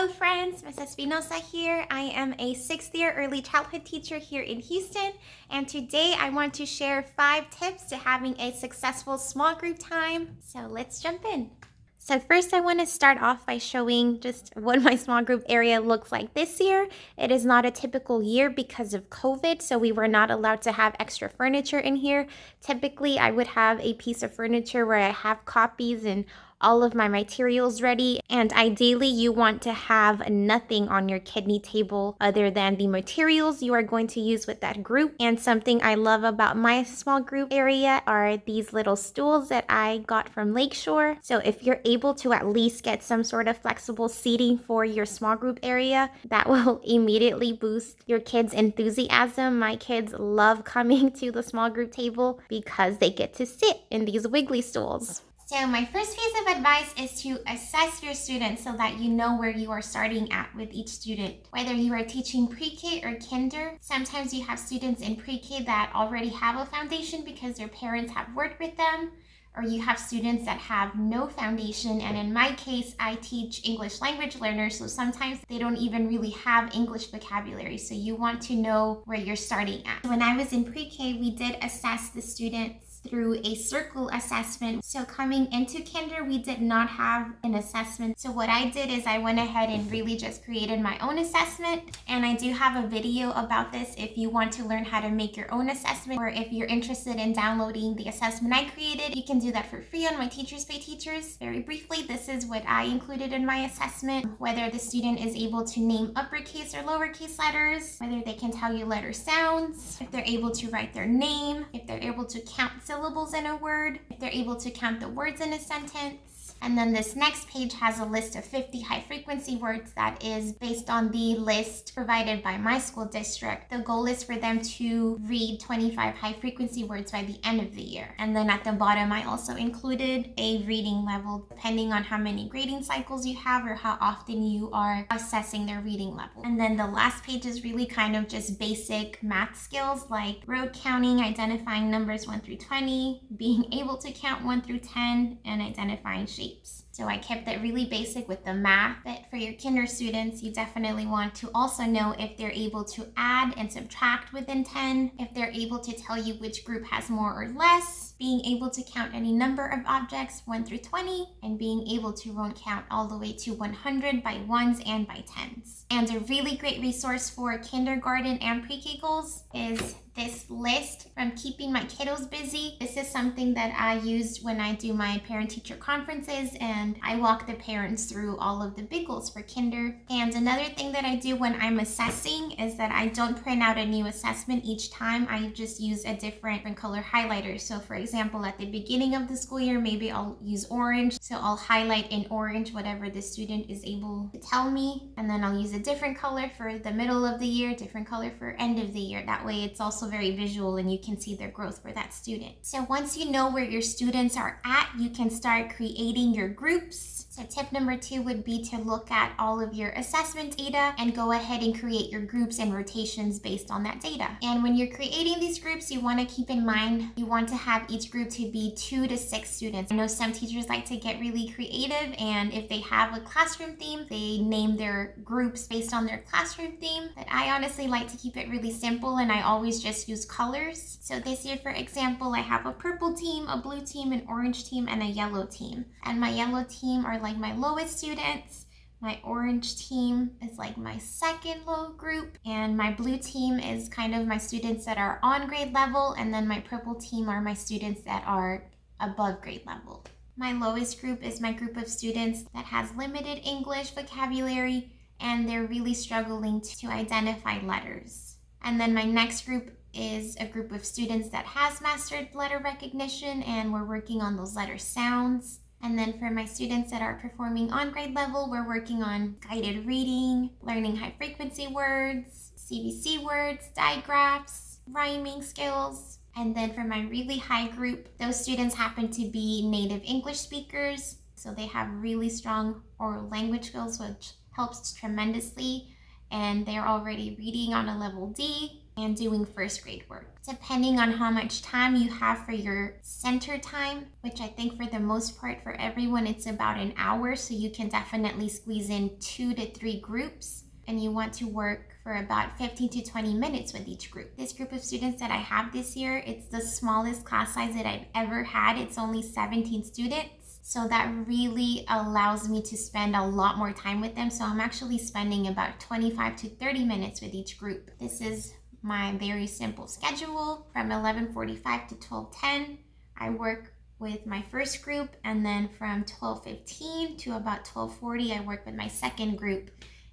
Hello friends, Ms. Espinosa here. I am a 6th year early childhood teacher here in Houston, and today I want to share 5 tips to having a successful small group time. So let's jump in. So first I want to start off by showing just what my small group area looks like this year. It is not a typical year because of COVID, so we were not allowed to have extra furniture in here. Typically, I would have a piece of furniture where I have copies and all of my materials ready, and ideally you want to have nothing on your kidney table other than the materials you are going to use with that group. And something I love about my small group area are these little stools that I got from Lakeshore. So if you're able to at least get some sort of flexible seating for your small group area, that will immediately boost your kids' enthusiasm. My kids love coming to the small group table because they get to sit in these wiggly stools. So my first piece of advice is to assess your students so that you know where you are starting at with each student. Whether you are teaching pre-K or kinder, sometimes you have students in pre-K that already have a foundation because their parents have worked with them, or you have students that have no foundation. And in my case, I teach English language learners, so sometimes they don't even really have English vocabulary. So you want to know where you're starting at. When I was in pre-K, we did assess the students through a circle assessment. So coming into kinder, we did not have an assessment. So what I did is I went ahead and really just created my own assessment. And I do have a video about this if you want to learn how to make your own assessment, or if you're interested in downloading the assessment I created, you can do that for free on my Teachers Pay Teachers. Very briefly, this is what I included in my assessment: whether the student is able to name uppercase or lowercase letters, whether they can tell you letter sounds, if they're able to write their name, if they're able to count syllables in a word, if they're able to count the words in a sentence. And then this next page has a list of 50 high frequency words that is based on the list provided by my school district. The goal is for them to read 25 high frequency words by the end of the year. And then at the bottom, I also included a reading level depending on how many grading cycles you have or how often you are assessing their reading level. And then the last page is really kind of just basic math skills like road counting, identifying numbers 1 through 20, being able to count 1 through 10, and identifying shapes. So I kept it really basic with the math. But for your kinder students, you definitely want to also know if they're able to add and subtract within 10, if they're able to tell you which group has more or less, being able to count any number of objects 1 through 20, and being able to round count all the way to 100 by ones and by tens. And a really great resource for kindergarten and pre-K goals is this list from Keeping My Kiddos Busy. This is something that I used when I do my parent-teacher conferences, and I walk the parents through all of the big goals for kinder. And another thing that I do when I'm assessing is that I don't print out a new assessment each time. I just use a different color highlighter. So for example, at the beginning of the school year, maybe I'll use orange. So I'll highlight in orange whatever the student is able to tell me. And then I'll use a different color for the middle of the year, different color for end of the year. That way it's also very visual and you can see their growth for that student. So once you know where your students are at, you can start creating your groups. So tip number 2 would be to look at all of your assessment data and go ahead and create your groups and rotations based on that data. And when you're creating these groups, you want to keep in mind, you want to have each group to be 2 to 6 students. I know some teachers like to get really creative, and if they have a classroom theme, they name their groups based on their classroom theme. But I honestly like to keep it really simple, and I always just use colors. So this year, for example, I have a purple team, a blue team, an orange team, and a yellow team. And my yellow team are like my lowest students. My orange team is like my second low group, and my blue team is kind of my students that are on grade level, and then my purple team are my students that are above grade level. My lowest group is my group of students that has limited English vocabulary, and they're really struggling to identify letters. And then my next group is a group of students that has mastered letter recognition, and we're working on those letter sounds. And then for my students that are performing on grade level, we're working on guided reading, learning high frequency words, CVC words, digraphs, rhyming skills. And then for my really high group, those students happen to be native English speakers, so they have really strong oral language skills, which helps tremendously. And they're already reading on a level D. and doing first grade work. Depending on how much time you have for your center time, which I think for the most part for everyone, it's about an hour. So you can definitely squeeze in 2 to 3 groups, and you want to work for about 15 to 20 minutes with each group. This group of students that I have this year, it's the smallest class size that I've ever had. It's only 17 students. So that really allows me to spend a lot more time with them. So I'm actually spending about 25 to 30 minutes with each group. This is my very simple schedule. From 11:45 to 12:10, I work with my first group, and then from 12:15 to about 12:40, I work with my second group.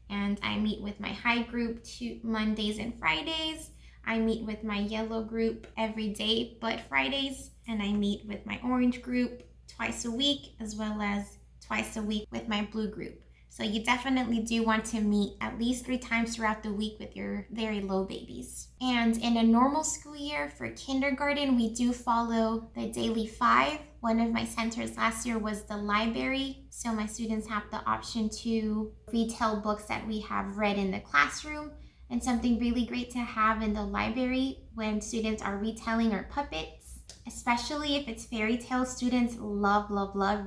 And I meet with my high group Mondays and Fridays. I meet with my yellow group every day but Fridays, and I meet with my orange group twice a week, as well as twice a week with my blue group. So you definitely do want to meet at least 3 times throughout the week with your very low babies. And in a normal school year for kindergarten, we do follow the daily 5. One of my centers last year was the library. So my students have the option to retell books that we have read in the classroom. And something really great to have in the library when students are retelling are puppets. Especially if it's fairy tales, students love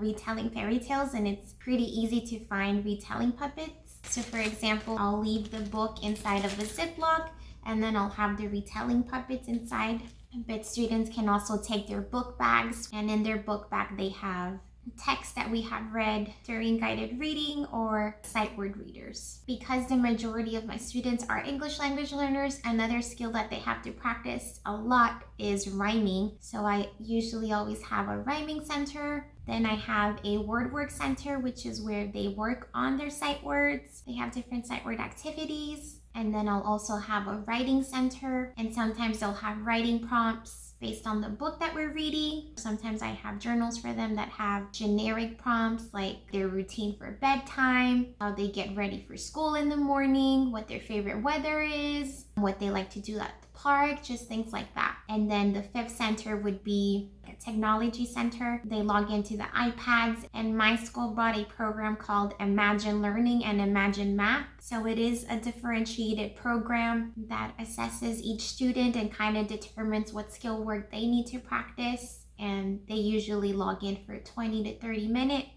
retelling fairy tales, and it's pretty easy to find retelling puppets. So for example, I'll leave the book inside of a Ziploc, and then I'll have the retelling puppets inside. But students can also take their book bags, and in their book bag they have text that we have read during guided reading or sight word readers. Because the majority of my students are English language learners, another skill that they have to practice a lot is rhyming. So I usually always have a rhyming center. Then I have a word work center, which is where they work on their sight words. They have different sight word activities. And then I'll also have a writing center, and sometimes they'll have writing prompts based on the book that we're reading. Sometimes I have journals for them that have generic prompts like their routine for bedtime, how they get ready for school in the morning, what their favorite weather is, what they like to do at the park, just things like that. And then the 5th center would be a technology center. They log into the iPads, and my school brought a program called Imagine Learning and Imagine Math. So it is a differentiated program that assesses each student and kind of determines what skill work they need to practice. And they usually log in for 20 to 30 minutes.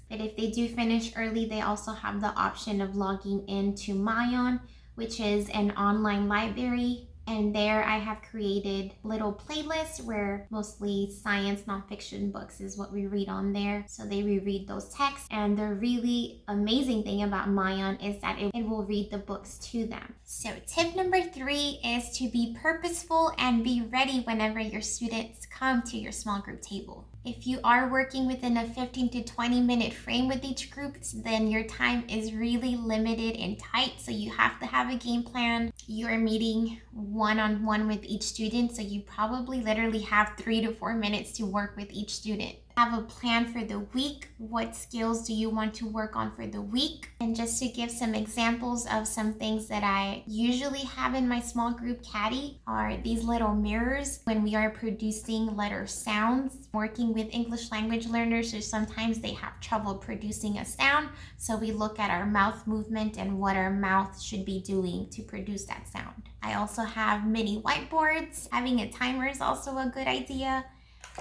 But if they do finish early, they also have the option of logging into Mayon, which is an online library. And there I have created little playlists where mostly science nonfiction books is what we read on there. So they reread those texts. And the really amazing thing about Mayon is that it will read the books to them. So tip number 3 is to be purposeful and be ready whenever your students come to your small group table. If you are working within a 15 to 20 minute frame with each group, then your time is really limited and tight. So you have to have a game plan. You are meeting one-on-one with each student. So you probably literally have 3 to 4 minutes to work with each student. Have a plan for the week. What skills do you want to work on for the week? And just to give some examples of some things that I usually have in my small group caddy are these little mirrors when we are producing letter sounds. Working with English language learners, so sometimes they have trouble producing a sound. So we look at our mouth movement and what our mouth should be doing to produce that sound. I also have mini whiteboards. Having a timer is also a good idea.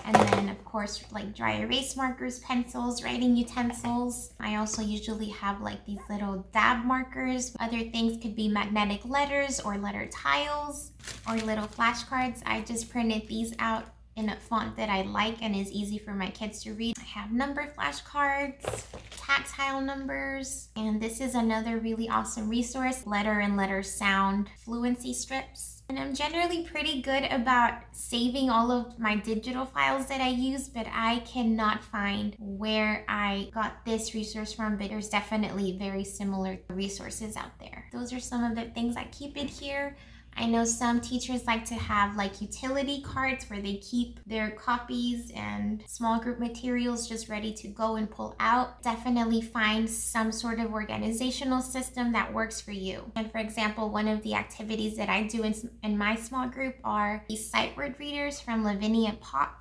And then of course, like dry erase markers, pencils, writing utensils. I also usually have like these little dab markers. Other things could be magnetic letters or letter tiles or little flashcards. I just printed these out in a font that I like and is easy for my kids to read. I have number flashcards, tactile numbers, and this is another really awesome resource, letter and letter sound fluency strips. And I'm generally pretty good about saving all of my digital files that I use, but I cannot find where I got this resource from, but there's definitely very similar resources out there. Those are some of the things I keep in here. I know some teachers like to have like utility carts where they keep their copies and small group materials just ready to go and pull out. Definitely find some sort of organizational system that works for you. And for example, one of the activities that I do in my small group are these sight word readers from Lavinia Pop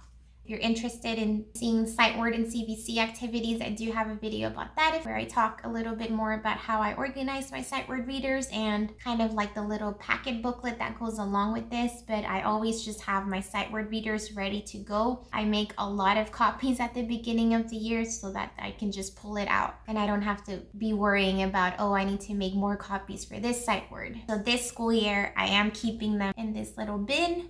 If you're interested in seeing sight word and CVC activities, I do have a video about that where I talk a little bit more about how I organize my sight word readers and kind of like the little packet booklet that goes along with this. But I always just have my sight word readers ready to go. I make a lot of copies at the beginning of the year so that I can just pull it out and I don't have to be worrying about, oh, I need to make more copies for this sight word. So this school year, I am keeping them in this little bin,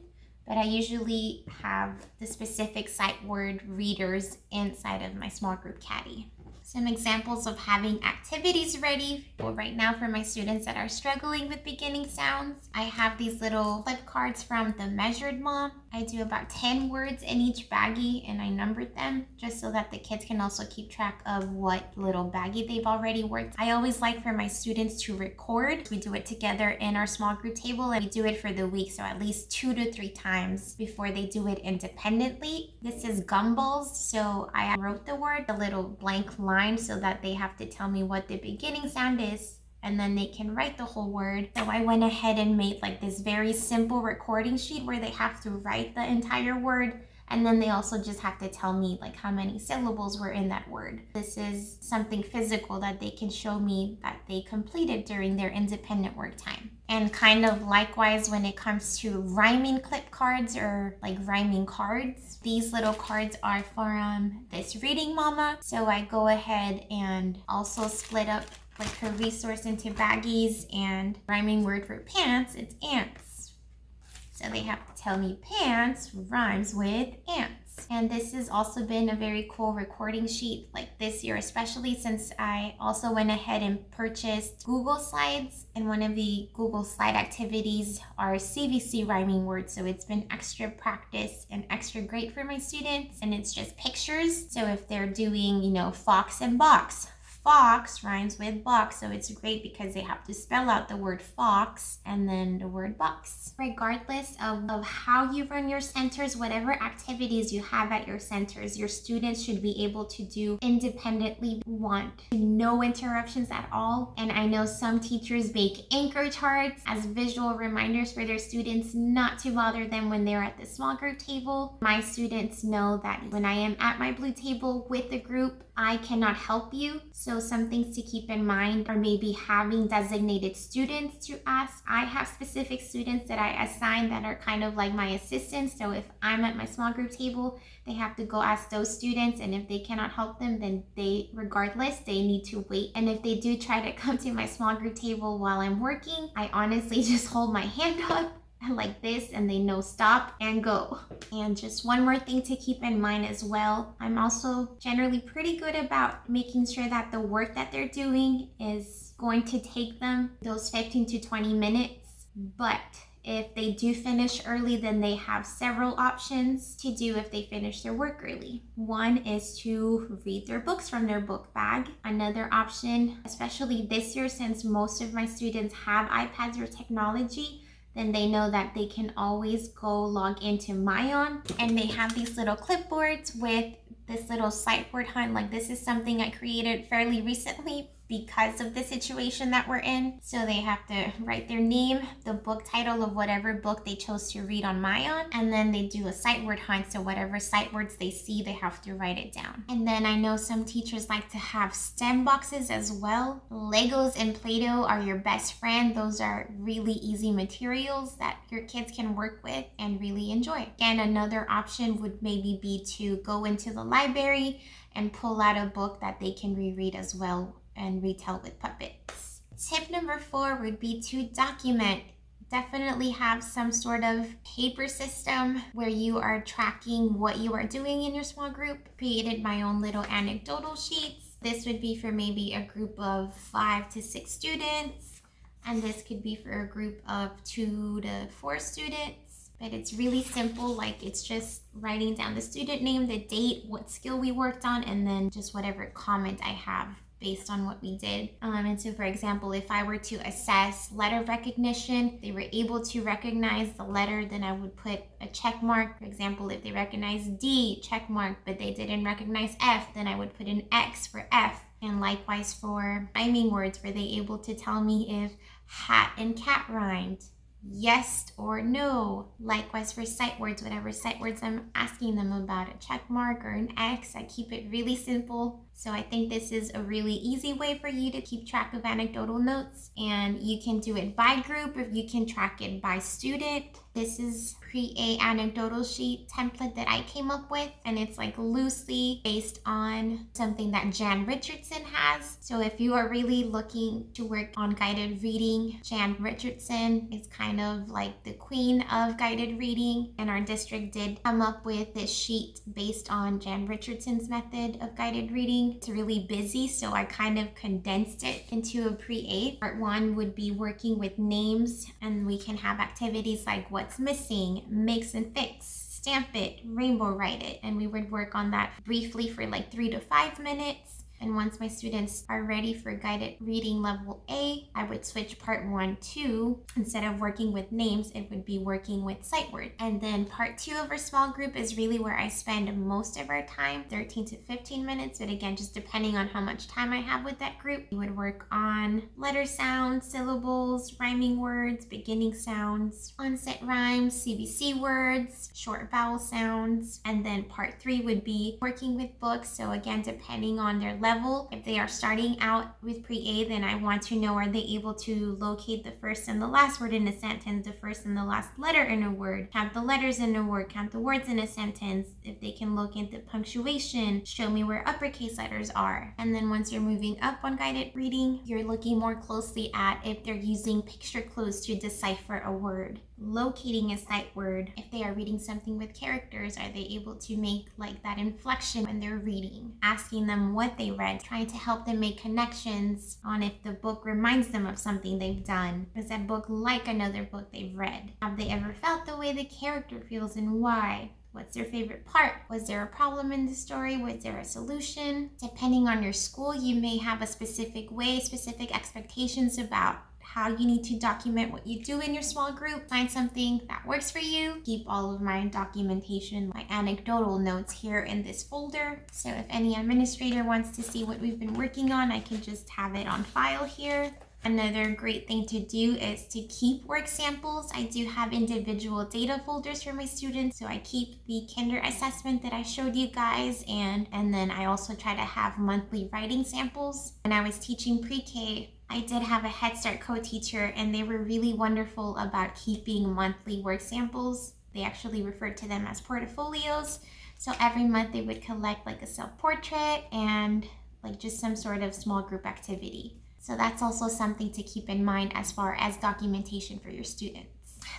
but I usually have the specific sight word readers inside of my small group caddy. Some examples of having activities ready. Well, right now for my students that are struggling with beginning sounds, I have these little clip cards from the Measured Mom. I do about 10 words in each baggie and I numbered them just so that the kids can also keep track of what little baggie they've already worked. I always like for my students to record. We do it together in our small group table and we do it for the week, so at least 2 to 3 times before they do it independently. This is gumballs, so I wrote the word, a little blank line, so that they have to tell me what the beginning sound is and then they can write the whole word. So I went ahead and made like this very simple recording sheet where they have to write the entire word and then they also just have to tell me like how many syllables were in that word. This is something physical that they can show me that they completed during their independent work time. And kind of likewise when it comes to rhyming clip cards or like rhyming cards, these little cards are from this Reading Mama. So I go ahead and also split up like her resource into baggies, and rhyming word for pants, it's ants. So they have to tell me pants rhymes with ants. And this has also been a very cool recording sheet like this year, especially since I also went ahead and purchased Google Slides, and one of the Google Slide activities are CVC rhyming words. So it's been extra practice and extra great for my students, and it's just pictures. So if they're doing, you know, fox and box, fox rhymes with box, so it's great because they have to spell out the word fox and then the word box. Regardless of how you run your centers, whatever activities you have at your centers, your students should be able to do independently. Want no interruptions at all. And I know some teachers make anchor charts as visual reminders for their students not to bother them when they're at the small group table. My students know that when I am at my blue table with the group, I cannot help you. So some things to keep in mind are maybe having designated students to ask. I have specific students that I assign that are kind of like my assistants. So if I'm at my small group table, they have to go ask those students. And if they cannot help them, then regardless, they need to wait. And if they do try to come to my small group table while I'm working, I honestly just hold my hand up like this and they know stop and go. And just one more thing to keep in mind as well, I'm also generally pretty good about making sure that the work that they're doing is going to take them those 15 to 20 minutes. But if they do finish early, then they have several options to do if they finish their work early. One is to read their books from their book bag. Another option, especially this year since most of my students have iPads or technology, then they know that they can always go log into Myon, and they have these little clipboards with this little sight word hunt. Like this is something I created fairly recently because of the situation that we're in. So they have to write their name, the book title of whatever book they chose to read on Myon, and then they do a sight word hunt. So whatever sight words they see, they have to write it down. And then I know some teachers like to have STEM boxes as well. Legos and Play-Doh are your best friend. Those are really easy materials that your kids can work with and really enjoy. Again, another option would maybe be to go into the library and pull out a book that they can reread as well and retell with puppets. Tip number 4 would be to document. Definitely have some sort of paper system where you are tracking what you are doing in your small group. Created my own little anecdotal sheets. This would be for maybe a group of 5 to 6 students, and this could be for a group of 2 to 4 students. But it's really simple, like it's just writing down the student name, the date, what skill we worked on, and then just whatever comment I have based on what we did. And so for example, if I were to assess letter recognition, they were able to recognize the letter, then I would put a check mark. For example, if they recognized D, check mark, but they didn't recognize F, then I would put an X for F. And likewise for rhyming words, were they able to tell me if hat and cat rhymed? yes or no. Likewise for sight words, whatever sight words I'm asking them about, a check mark or an X, I keep it really simple. So I think this is a really easy way for you to keep track of anecdotal notes, and you can do it by group or you can track it by student. This is Pre-A anecdotal sheet template that I came up with, and it's like loosely based on something that Jan Richardson has. So if you are really looking to work on guided reading, Jan Richardson is kind of like the queen of guided reading, and our district did come up with this sheet based on Jan Richardson's method of guided reading. It's really busy, so I kind of condensed it into a Pre-A. Part 1 would be working with names, and we can have activities like what's missing, mix and fix, stamp it, rainbow write it, and we would work on that briefly for like 3 to 5 minutes. And once my students are ready for guided reading level A, I would switch part 1 to, instead of working with names, it would be working with sight word. And then part 2 of our small group is really where I spend most of our time, 13 to 15 minutes. But again, just depending on how much time I have with that group, we would work on letter sounds, syllables, rhyming words, beginning sounds, onset rhymes, CVC words, short vowel sounds. And then part 3 would be working with books. So again, depending on their level, if they are starting out with Pre-A, then I want to know, are they able to locate the first and the last word in a sentence, the first and the last letter in a word, count the letters in a word, count the words in a sentence, if they can locate the punctuation, show me where uppercase letters are. And then once you're moving up on guided reading, you're looking more closely at if they're using picture clues to decipher a word, locating a sight word. If they are reading something with characters, are they able to make like that inflection when they're reading, asking them what they read, trying to help them make connections on if the book reminds them of something they've done. Is that book like another book they've read? Have they ever felt the way the character feels and why? What's their favorite part? Was there a problem in the story? Was there a solution? Depending on your school, you may have a specific way, specific expectations about how you need to document what you do in your small group. Find something that works for you. Keep all of my documentation, my anecdotal notes here in this folder. So if any administrator wants to see what we've been working on, I can just have it on file here. Another great thing to do is to keep work samples. I do have individual data folders for my students. So I keep the kinder assessment that I showed you guys, and then I also try to have monthly writing samples. When I was teaching Pre-K, I did have a Head Start co-teacher, and they were really wonderful about keeping monthly work samples. They actually referred to them as portfolios. So every month they would collect like a self-portrait and like just some sort of small group activity. So that's also something to keep in mind as far as documentation for your students.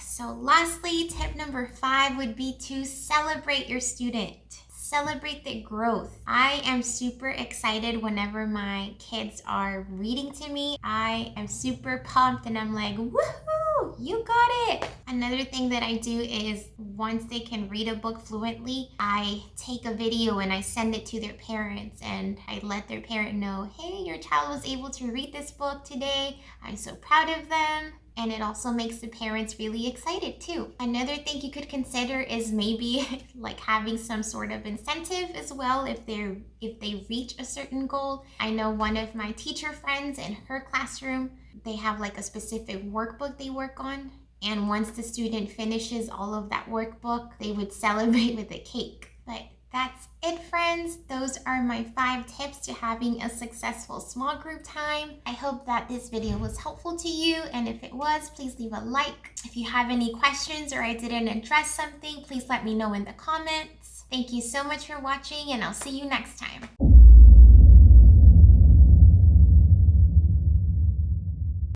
So lastly, tip number 5 would be to celebrate your student. Celebrate the growth. I am super excited whenever my kids are reading to me. I am super pumped and I'm like, woohoo, you got it. Another thing that I do is once they can read a book fluently, I take a video and I send it to their parents and I let their parent know, hey, your child was able to read this book today. I'm so proud of them. And it also makes the parents really excited too. Another thing you could consider is maybe like having some sort of incentive as well if they reach a certain goal. I know one of my teacher friends in her classroom, they have like a specific workbook they work on. And once the student finishes all of that workbook, they would celebrate with a cake. But that's it, friends. Those are my 5 tips to having a successful small group time. I hope that this video was helpful to you, and if it was, please leave a like. If you have any questions or I didn't address something, please let me know in the comments. Thank you so much for watching, and I'll see you next time.